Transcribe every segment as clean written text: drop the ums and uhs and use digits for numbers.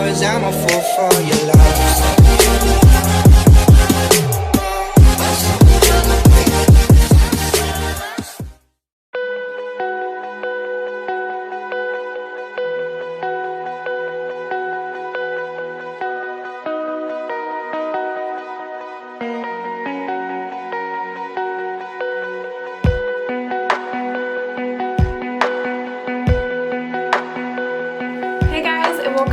'cause I'm a fool for your love.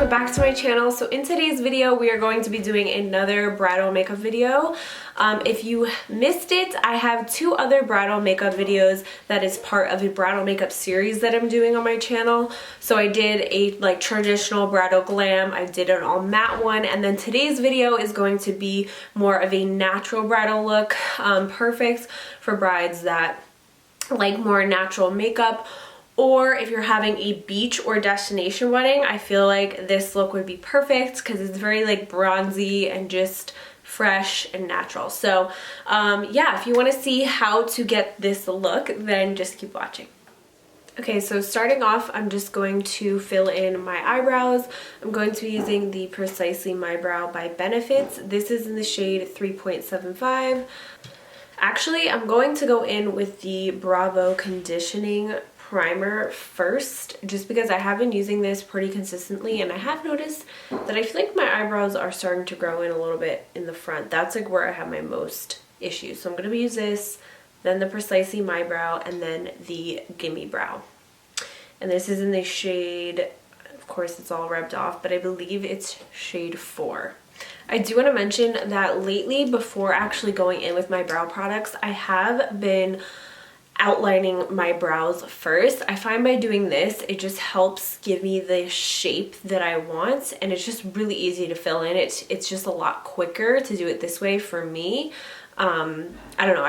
Back to my channel. So in today's video we are going to be doing another bridal makeup video. If you missed it, I have 2 other bridal makeup videos that is part of a bridal makeup series that I'm doing on my channel. So I did a like traditional bridal glam, I did an all matte one, and then today's video is going to be more of a natural bridal look, perfect for brides that like more natural makeup. Or if you're having a beach or destination wedding, I feel like this look would be perfect because it's very like bronzy and just fresh and natural. So yeah, if you want to see how to get this look, then just keep watching. Okay, so starting off, I'm just going to fill in my eyebrows. I'm going to be using the Precisely My Brow by Benefits. This is in the shade 3.75. Actually, I'm going to go in with the Bravo Conditioning Primer first, just because I have been using this pretty consistently, and I have noticed that I feel like my eyebrows are starting to grow in a little bit in the front. That's like where I have my most issues. So I'm going to use this, then the Precisely My Brow, and then the Gimme Brow. And this is in the shade, of course it's all rubbed off, but I believe it's shade 4. I do want to mention that lately, before actually going in with my brow products, I have been outlining my brows first. I find by doing this, it just helps give me the shape that I want, and it's just really easy to fill in. It's just a lot quicker to do it this way for me. I don't know,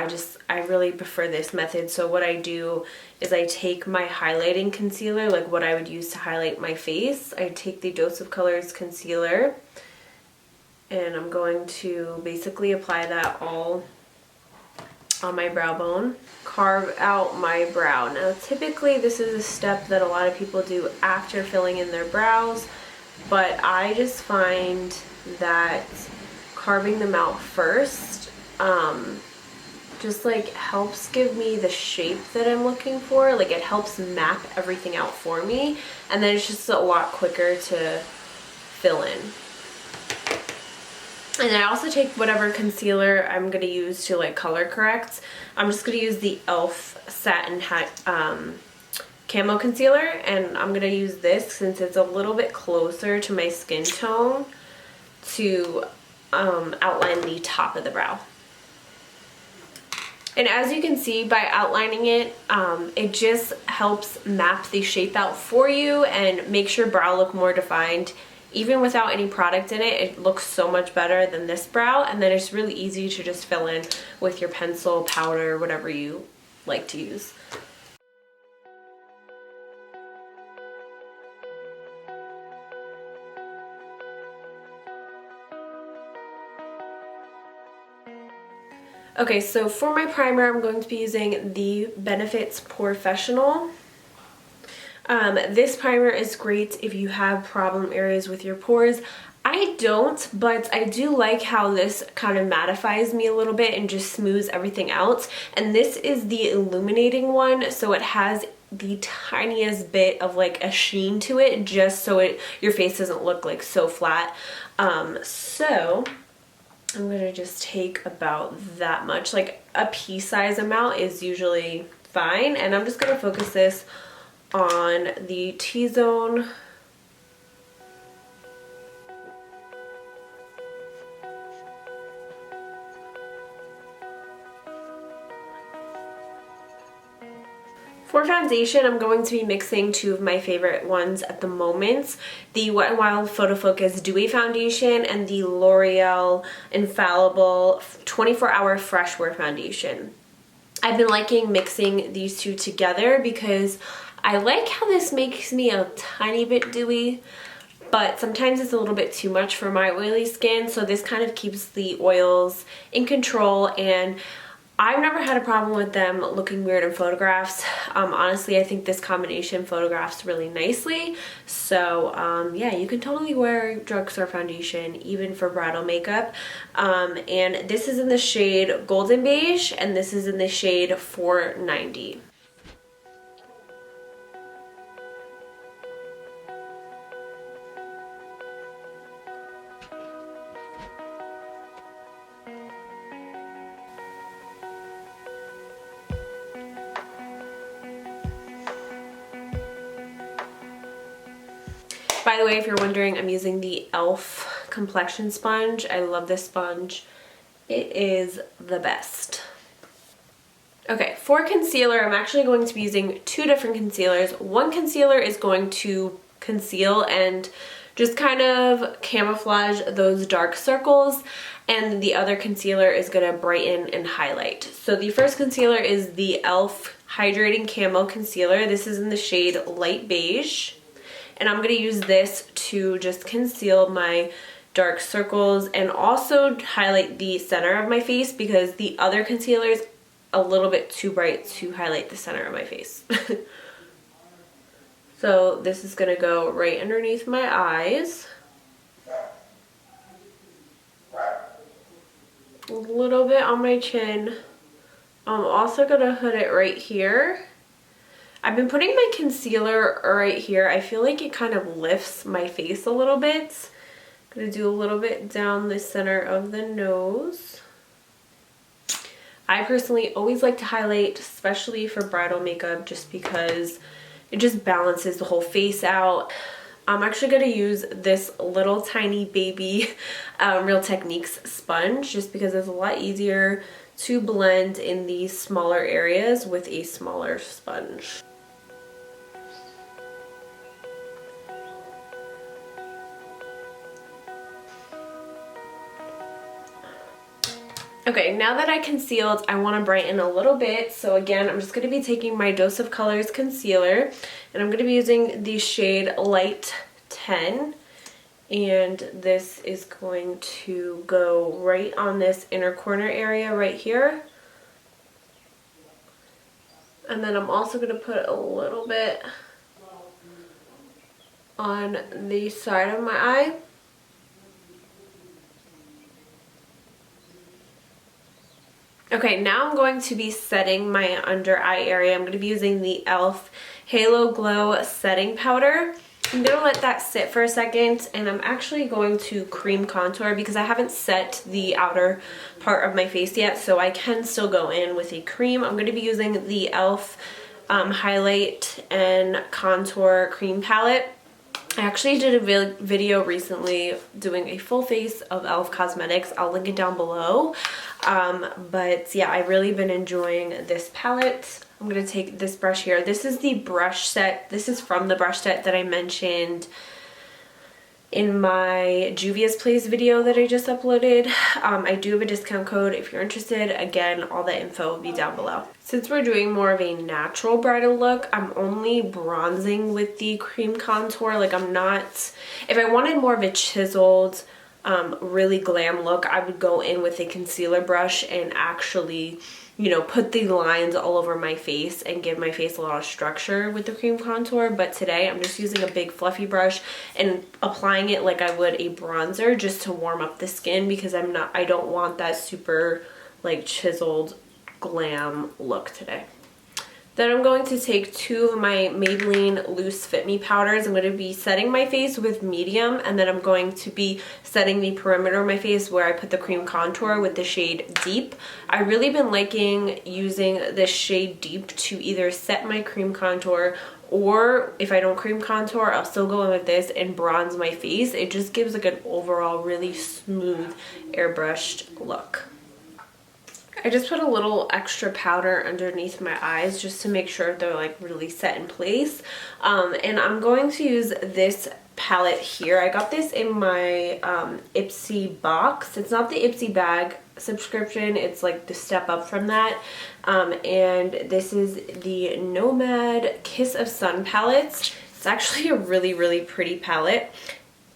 I really prefer this method. So what I do is I take my highlighting concealer, like what I would use to highlight my face. I take the Dose of Colors concealer, and I'm going to basically apply that all on my brow bone, carve out my brow. Now typically this is a step that a lot of people do after filling in their brows, but I just find that carving them out first just like helps give me the shape that I'm looking for. Like it helps map everything out for me, and then it's just a lot quicker to fill in. And I also take whatever concealer I'm going to use to like color correct. I'm just going to use the e.l.f. Satin Camo Concealer, and I'm going to use this since it's a little bit closer to my skin tone to outline the top of the brow. And as you can see, by outlining it, it just helps map the shape out for you and makes your brow look more defined. Even without any product in it, it looks so much better than this brow, and then it's really easy to just fill in with your pencil, powder, whatever you like to use. Okay, so for my primer, I'm going to be using the Benefits Porefessional. This primer is great if you have problem areas with your pores. I don't, but I do like how this kind of mattifies me a little bit and just smooths everything out. And this is the illuminating one, so it has the tiniest bit of like a sheen to it, just so your face doesn't look like so flat. So I'm gonna just take about that much, like a pea size amount is usually fine, and I'm just gonna focus this on the T-zone. For foundation, I'm going to be mixing 2 of my favorite ones at the moment. The Wet n Wild Photofocus Dewy Foundation and the L'Oreal Infallible 24-Hour Freshwear Foundation. I've been liking mixing these 2 together because I like how this makes me a tiny bit dewy, but sometimes it's a little bit too much for my oily skin, so this kind of keeps the oils in control, and I've never had a problem with them looking weird in photographs. Honestly, I think this combination photographs really nicely. So yeah, you can totally wear drugstore foundation even for bridal makeup. And this is in the shade Golden Beige, and this is in the shade 490. By the way, if you're wondering, I'm using the e.l.f. complexion sponge. I love this sponge. It is the best. Okay, for concealer, I'm actually going to be using two different concealers. One concealer is going to conceal and just kind of camouflage those dark circles, and the other concealer is going to brighten and highlight. So the first concealer is the e.l.f. Hydrating Camo Concealer. This is in the shade Light Beige. And I'm going to use this to just conceal my dark circles and also highlight the center of my face, because the other concealer is a little bit too bright to highlight the center of my face. So this is going to go right underneath my eyes. A little bit on my chin. I'm also going to put it right here. I've been putting my concealer right here. I feel like it kind of lifts my face a little bit. I'm going to do a little bit down the center of the nose. I personally always like to highlight, especially for bridal makeup, just because it just balances the whole face out. I'm actually going to use this little tiny baby Real Techniques sponge, just because it's a lot easier to blend in these smaller areas with a smaller sponge. Okay, now that I concealed, I want to brighten a little bit. So again, I'm just going to be taking my Dose of Colors concealer, and I'm going to be using the shade Light 10. And this is going to go right on this inner corner area right here. And then I'm also going to put a little bit on the side of my eye. Okay, now I'm going to be setting my under eye area. I'm going to be using the e.l.f. Halo Glow Setting Powder. I'm going to let that sit for a second, and I'm actually going to cream contour because I haven't set the outer part of my face yet, so I can still go in with a cream. I'm going to be using the e.l.f. Highlight and Contour Cream Palette. I actually did a video recently doing a full face of e.l.f. Cosmetics. I'll link it down below. But yeah, I've really been enjoying this palette. I'm going to take this brush here. This is the brush set. This is from the brush set that I mentioned in my Juvia's Place video that I just uploaded. I do have a discount code if you're interested. Again, all the info will be down below. Since we're doing more of a natural bridal look, I'm only bronzing with the cream contour. Like, I'm not, if I wanted more of a chiseled, really glam look, I would go in with a concealer brush and actually, you know, put the lines all over my face and give my face a lot of structure with the cream contour. But today I'm just using a big fluffy brush and applying it like I would a bronzer, just to warm up the skin, because I don't want that super like chiseled glam look today. Then I'm going to take two of my Maybelline Loose Fit Me powders. I'm going to be setting my face with medium, and then I'm going to be setting the perimeter of my face where I put the cream contour with the shade Deep. I've really been liking using this shade Deep to either set my cream contour, or if I don't cream contour, I'll still go in with this and bronze my face. It just gives like an overall really smooth airbrushed look. I just put a little extra powder underneath my eyes just to make sure they're like really set in place. And I'm going to use this palette here. I got this in my Ipsy box. It's not the Ipsy bag subscription, it's like the step up from that. And this is the Nomad Kiss of Sun palette. It's actually a really pretty palette.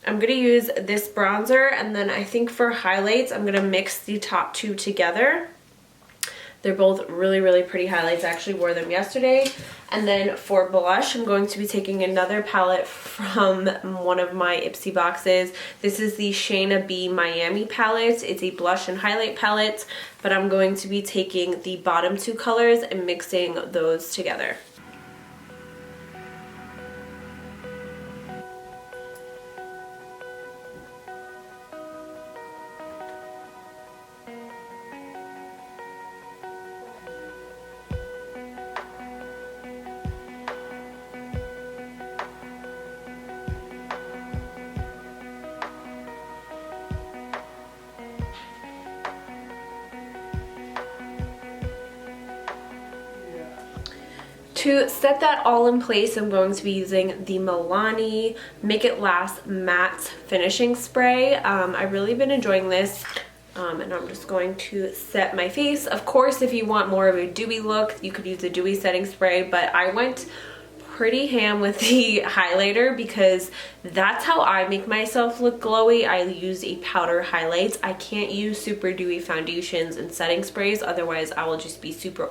I'm going to use this bronzer, and then I think for highlights I'm going to mix the top two together. They're both really pretty highlights. I actually wore them yesterday. And then for blush, I'm going to be taking another palette from one of my Ipsy boxes. This is the Shaina B Miami palette. It's a blush and highlight palette, but I'm going to be taking the bottom two colors and mixing those together. To set that all in place, I'm going to be using the Milani Make It Last Matte Finishing Spray. I've really been enjoying this, and I'm just going to set my face. Of course, if you want more of a dewy look, you could use a dewy setting spray, but I went pretty ham with the highlighter because that's how I make myself look glowy. I use a powder highlight. I can't use super dewy foundations and setting sprays, otherwise I will just be super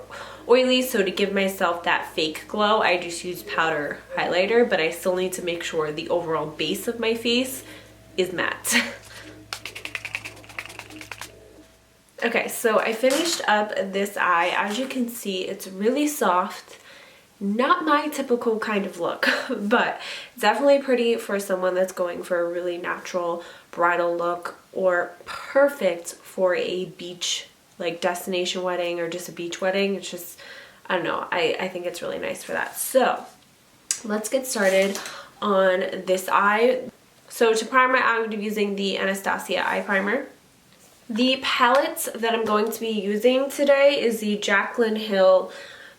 oily. So to give myself that fake glow, I just use powder highlighter, but I still need to make sure the overall base of my face is matte. Okay, so I finished up this eye. As you can see, it's really soft. Not my typical kind of look, but definitely pretty for someone that's going for a really natural bridal look, or perfect for a beach, like destination wedding or just a beach wedding. It's just, I don't know, I think it's really nice for that. So let's get started on this eye. So to prime my eye, I'm going to be using the Anastasia eye primer. The palette that I'm going to be using today is the Jaclyn Hill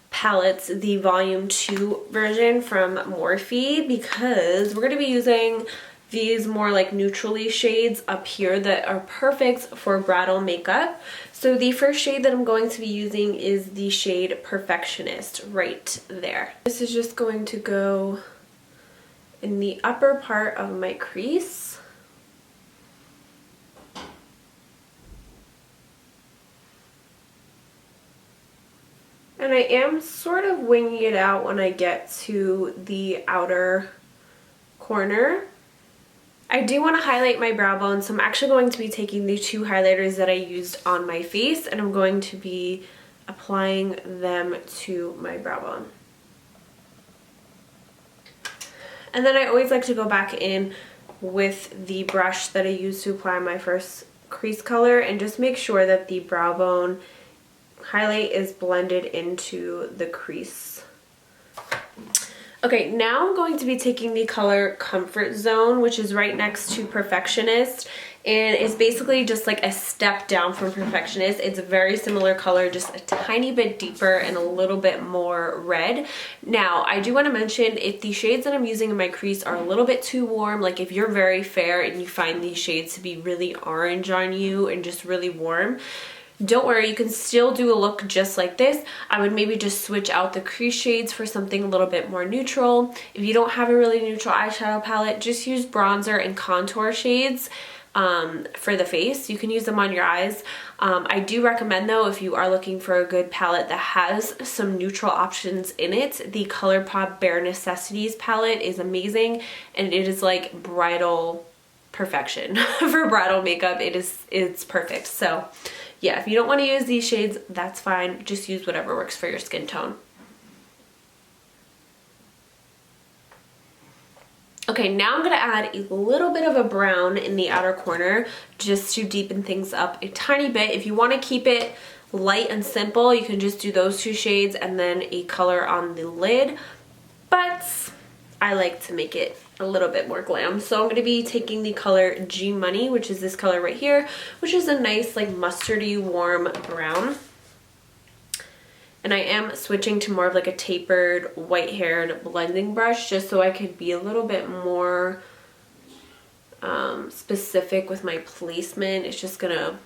palettes, the volume 2 version from Morphe, because we're going to be using these more like neutrally shades up here that are perfect for bridal makeup. So the first shade that I'm going to be using is the shade Perfectionist right there. This is just going to go in the upper part of my crease. And I am sort of winging it out when I get to the outer corner. I do want to highlight my brow bone, so I'm actually going to be taking the two highlighters that I used on my face, and I'm going to be applying them to my brow bone. And then I always like to go back in with the brush that I used to apply my first crease color and just make sure that the brow bone highlight is blended into the crease. Okay, now I'm going to be taking the color Comfort Zone, which is right next to Perfectionist, and it's basically just like a step down from Perfectionist. It's a very similar color, just a tiny bit deeper and a little bit more red. Now, I do want to mention, if the shades that I'm using in my crease are a little bit too warm, like if you're very fair and you find these shades to be really orange on you and just really warm, don't worry, you can still do a look just like this. I would maybe just switch out the crease shades for something a little bit more neutral. If you don't have a really neutral eyeshadow palette, just use bronzer and contour shades for the face. You can use them on your eyes. I do recommend though, if you are looking for a good palette that has some neutral options in it, the ColourPop Bare Necessities palette is amazing, and it is like bridal perfection for bridal makeup. It's perfect. So yeah, if you don't want to use these shades, that's fine. Just use whatever works for your skin tone. Okay, now I'm going to add a little bit of a brown in the outer corner just to deepen things up a tiny bit. If you want to keep it light and simple, you can just do those two shades and then a color on the lid. But I like to make it a little bit more glam. So I'm going to be taking the color G Money, which is this color right here, which is a nice like mustardy warm brown. And I am switching to more of like a tapered white haired blending brush just so I could be a little bit more specific with my placement. It's just gonna,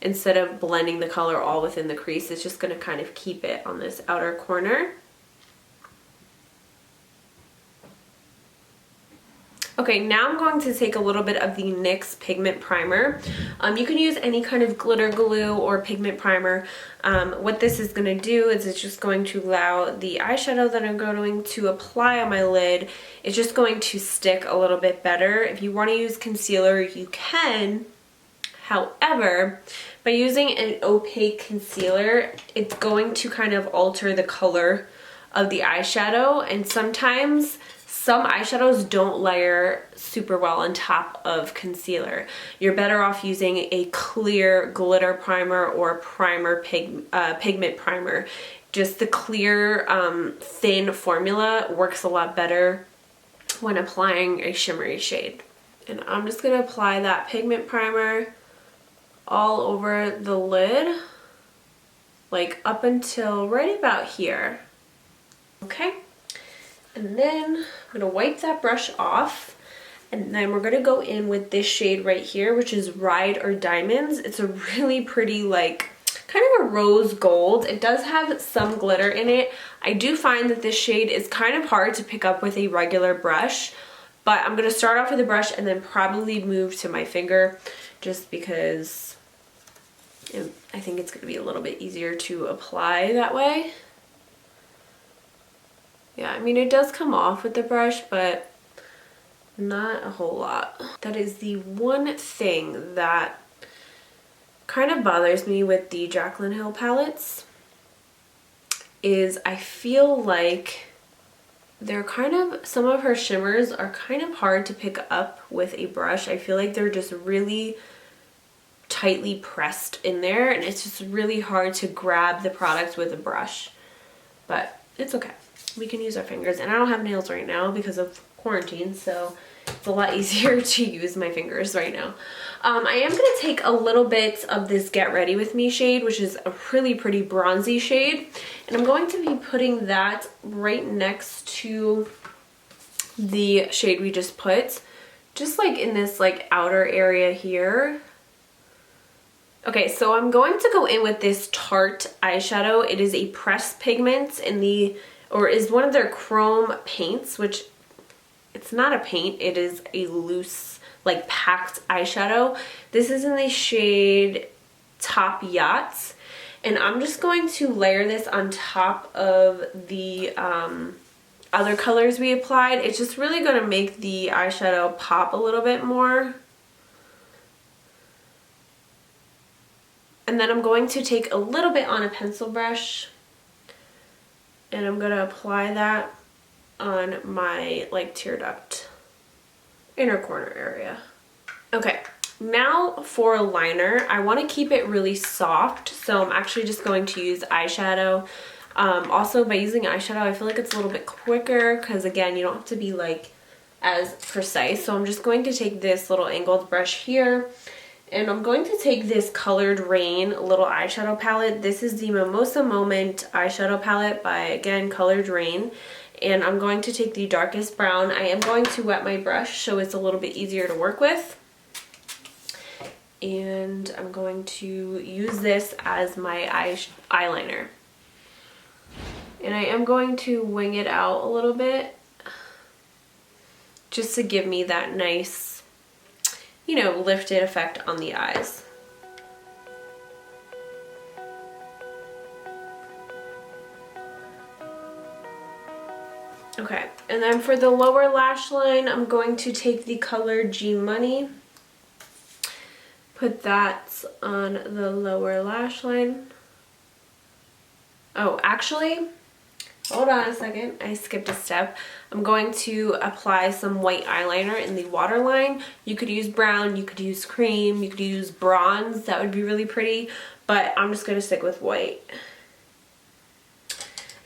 instead of blending the color all within the crease, it's just gonna kind of keep it on this outer corner. Okay, now I'm going to take a little bit of the NYX Pigment Primer. You can use any kind of glitter glue or pigment primer. What this is going to do is it's just going to allow the eyeshadow that I'm going to apply on my lid, it's just going to stick a little bit better. If you want to use concealer, you can. However, by using an opaque concealer, it's going to kind of alter the color of the eyeshadow, and sometimes some eyeshadows don't layer super well on top of concealer. You're better off using a clear glitter primer or pigment primer. Just the clear, thin formula works a lot better when applying a shimmery shade. And I'm just gonna apply that pigment primer all over the lid, like up until right about here. Okay. And then I'm gonna wipe that brush off, and then we're gonna go in with this shade right here, which is Ride or Diamonds. It's a really pretty, like, kind of a rose gold. It does have some glitter in it. I do find that this shade is kind of hard to pick up with a regular brush, but I'm gonna start off with a brush and then probably move to my finger, just because I think it's gonna be a little bit easier to apply that way. Yeah, I mean, it does come off with the brush, but not a whole lot. That is the one thing that kind of bothers me with the Jaclyn Hill palettes, is I feel like they're kind of, some of her shimmers are kind of hard to pick up with a brush. I feel like they're just really tightly pressed in there, and it's just really hard to grab the product with a brush, but it's okay. We can use our fingers, and I don't have nails right now because of quarantine, so it's a lot easier to use my fingers right now. I am going to take a little bit of this Get Ready With Me shade, which is a really pretty bronzy shade, and I'm going to be putting that right next to the shade we just put, just like in this like outer area here. Okay, so I'm going to go in with this Tarte eyeshadow. It is a pressed pigment in the, or is one of their chrome paints, which it's not a paint, it is a loose, like packed eyeshadow. This is in the shade Top Yachts, and I'm just going to layer this on top of the other colors we applied. It's just really going to make the eyeshadow pop a little bit more. And then I'm going to take a little bit on a pencil brush, and I'm going to apply that on my like tear duct inner corner area. Okay, now for a liner, I want to keep it really soft, so I'm actually just going to use eyeshadow. Also, by using eyeshadow, I feel like it's a little bit quicker because, again, you don't have to be like as precise. So I'm just going to take this little angled brush here, and I'm going to take this Colored Rain little eyeshadow palette. This is the Mimosa Moment eyeshadow palette by, again, Colored Rain. And I'm going to take the darkest brown. I am going to wet my brush so it's a little bit easier to work with. And I'm going to use this as my eyeliner. And I am going to wing it out a little bit, just to give me that nice, you know, lifted effect on the eyes. Okay, and then for the lower lash line, I'm going to take the color G Money, put that on the lower lash line. Oh, actually, hold on a second, I skipped a step. I'm going to apply some white eyeliner in the waterline. You could use brown, you could use cream, you could use bronze, that would be really pretty, but I'm just going to stick with white.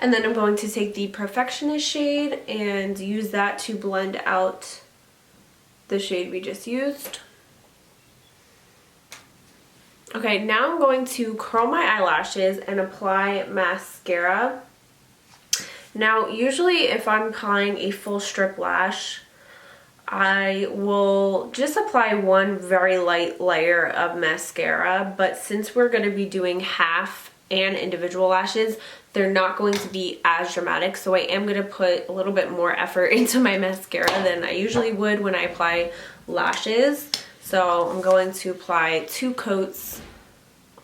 And then I'm going to take the Perfectionist shade and use that to blend out the shade we just used. Okay, now I'm going to curl my eyelashes and apply mascara. Now, usually if I'm applying a full strip lash, I will just apply one very light layer of mascara, but since we're going to be doing half and individual lashes, they're not going to be as dramatic. So I am going to put a little bit more effort into my mascara than I usually would when I apply lashes. So I'm going to apply 2 coats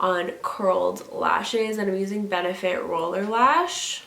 on curled lashes, and I'm using Benefit Roller Lash.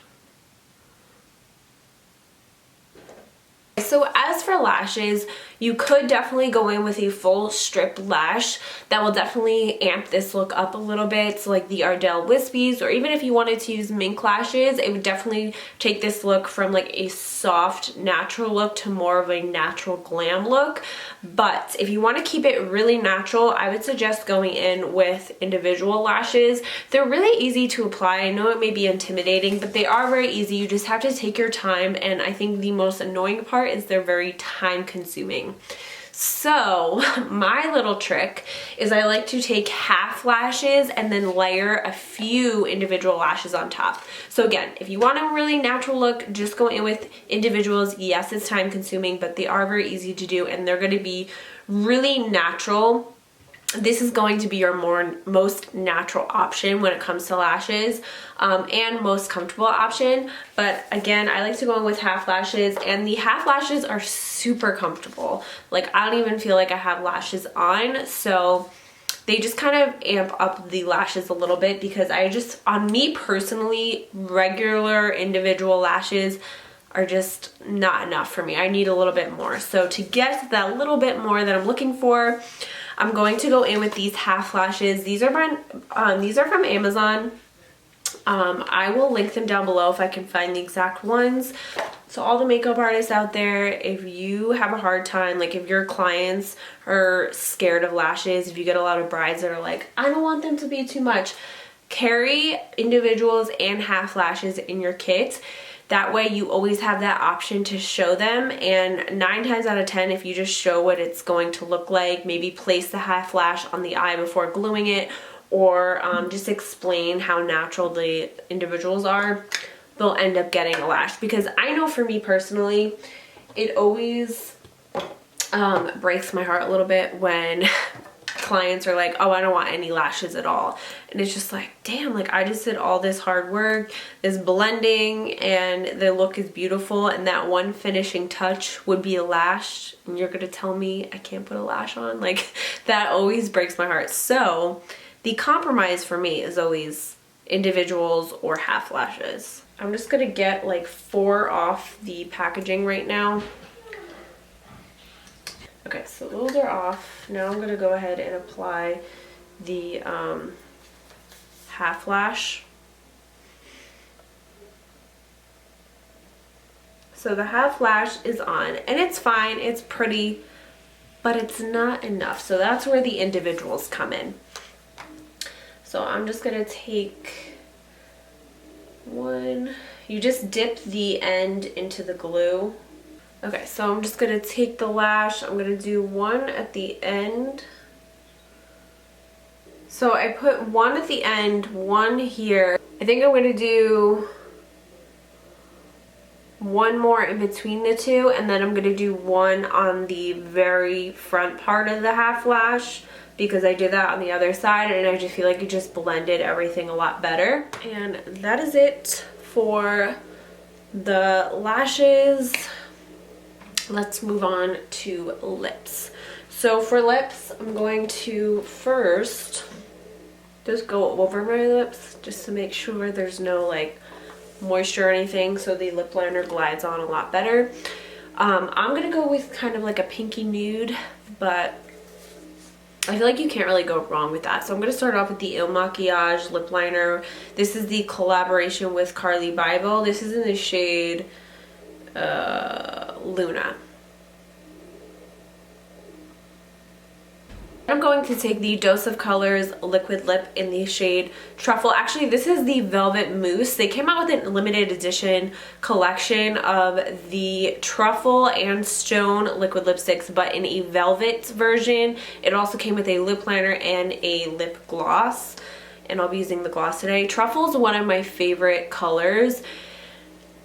So as for lashes, you could definitely go in with a full strip lash. That will definitely amp this look up a little bit, so like the Ardell Wispies, or even if you wanted to use mink lashes, it would definitely take this look from like a soft natural look to more of a natural glam look. But if you want to keep it really natural, I would suggest going in with individual lashes. They're really easy to apply. I know it may be intimidating, but they are very easy. You just have to take your time, and I think the most annoying part is they're very time consuming. So my little trick is I like to take half lashes and then layer a few individual lashes on top. So again, if you want a really natural look, just go in with individuals. Yes, it's time consuming, but they are very easy to do, and they're going to be really natural. This is going to be your most natural option when it comes to lashes, and most comfortable option. But again, I like to go in with half lashes, and the half lashes are super comfortable. Like, I don't even feel like I have lashes on, so they just kind of amp up the lashes a little bit, because on me personally, regular individual lashes are just not enough for me. I need a little bit more. So to get that little bit more that I'm looking for, I'm going to go in with these half lashes. These are from Amazon. I will link them down below if I can find the exact ones. So all the makeup artists out there, if you have a hard time, like if your clients are scared of lashes, if you get a lot of brides that are like, I don't want them to be too much, carry individuals and half lashes in your kit. That way you always have that option to show them, and 9 times out of 10, if you just show what it's going to look like, maybe place the half lash on the eye before gluing it, or just explain how natural the individuals are, they'll end up getting a lash. Because I know for me personally, it always breaks my heart a little bit when clients are like, oh, I don't want any lashes at all. And it's just like, damn, like I just did all this hard work, this blending, and the look is beautiful, and that one finishing touch would be a lash, and you're gonna tell me I can't put a lash on? Like, that always breaks my heart. So the compromise for me is always individuals or half lashes. I'm just gonna get like 4 off the packaging right now. Okay, so those are off. Now I'm going to go ahead and apply the half lash. So the half lash is on, and it's fine, it's pretty, but it's not enough. So that's where the individuals come in. So I'm just going to take one. You just dip the end into the glue. Okay, so I'm just going to take the lash, I'm going to do one at the end. So I put one at the end, one here. I think I'm going to do one more in between the two, and then I'm going to do one on the very front part of the half lash, because I did that on the other side, and I just feel like it just blended everything a lot better. And that is it for the lashes. Let's move on to lips. So for lips, I'm going to first just go over my lips just to make sure there's no like moisture or anything, so the lip liner glides on a lot better. I'm gonna go with kind of like a pinky nude, but I feel like you can't really go wrong with that. So I'm gonna start off with the Makiage lip liner. This is the collaboration with Carli Bybel. This is in the shade Luna. I'm going to take the Dose of Colors liquid lip in the shade Truffle. Actually, this is the Velvet Mousse. They came out with a limited edition collection of the Truffle and Stone liquid lipsticks, but in a velvet version. It also came with a lip liner and a lip gloss, and I'll be using the gloss today. Truffle is one of my favorite colors.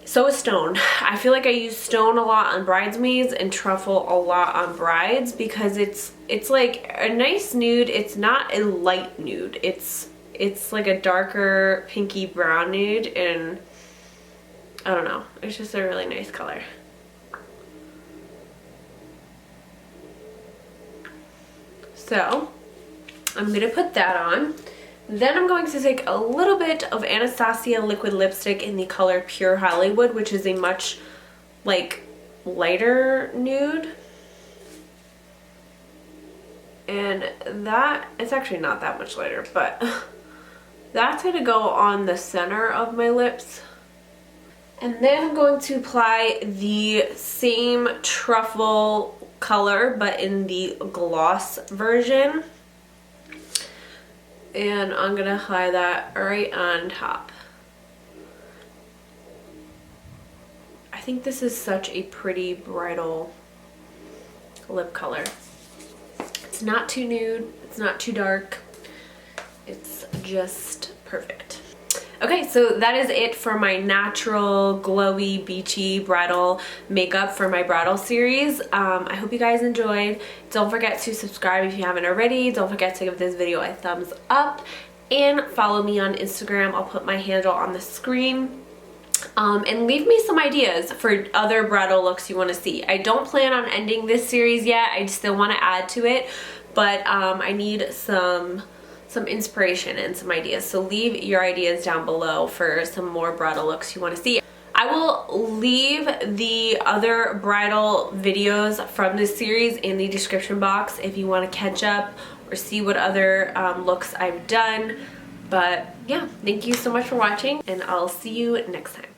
So is Stone. I feel like I use Stone a lot on bridesmaids and Truffle a lot on brides, because it's like a nice nude. It's not a light nude. It's It's like a darker pinky brown nude, and I don't know, it's just a really nice color. So I'm gonna put that on. Then I'm going to take a little bit of Anastasia liquid lipstick in the color Pure Hollywood, which is a much like lighter nude. And that, it's actually not that much lighter, but that's gonna go on the center of my lips. And then I'm going to apply the same Truffle color, but in the gloss version. And I'm gonna apply that right on top. I think this is such a pretty bridal lip color. It's not too nude, it's not too dark, it's just perfect. Okay, so that is it for my natural, glowy, beachy bridal makeup for my bridal series. I hope you guys enjoyed. Don't forget to subscribe if you haven't already. Don't forget to give this video a thumbs up and follow me on Instagram. I'll put my handle on the screen. And leave me some ideas for other bridal looks you want to see. I don't plan on ending this series yet. I still want to add to it, but I need some inspiration and some ideas. So leave your ideas down below for some more bridal looks you want to see. I will leave the other bridal videos from this series in the description box if you want to catch up or see what other looks I've done. But yeah, thank you so much for watching, and I'll see you next time.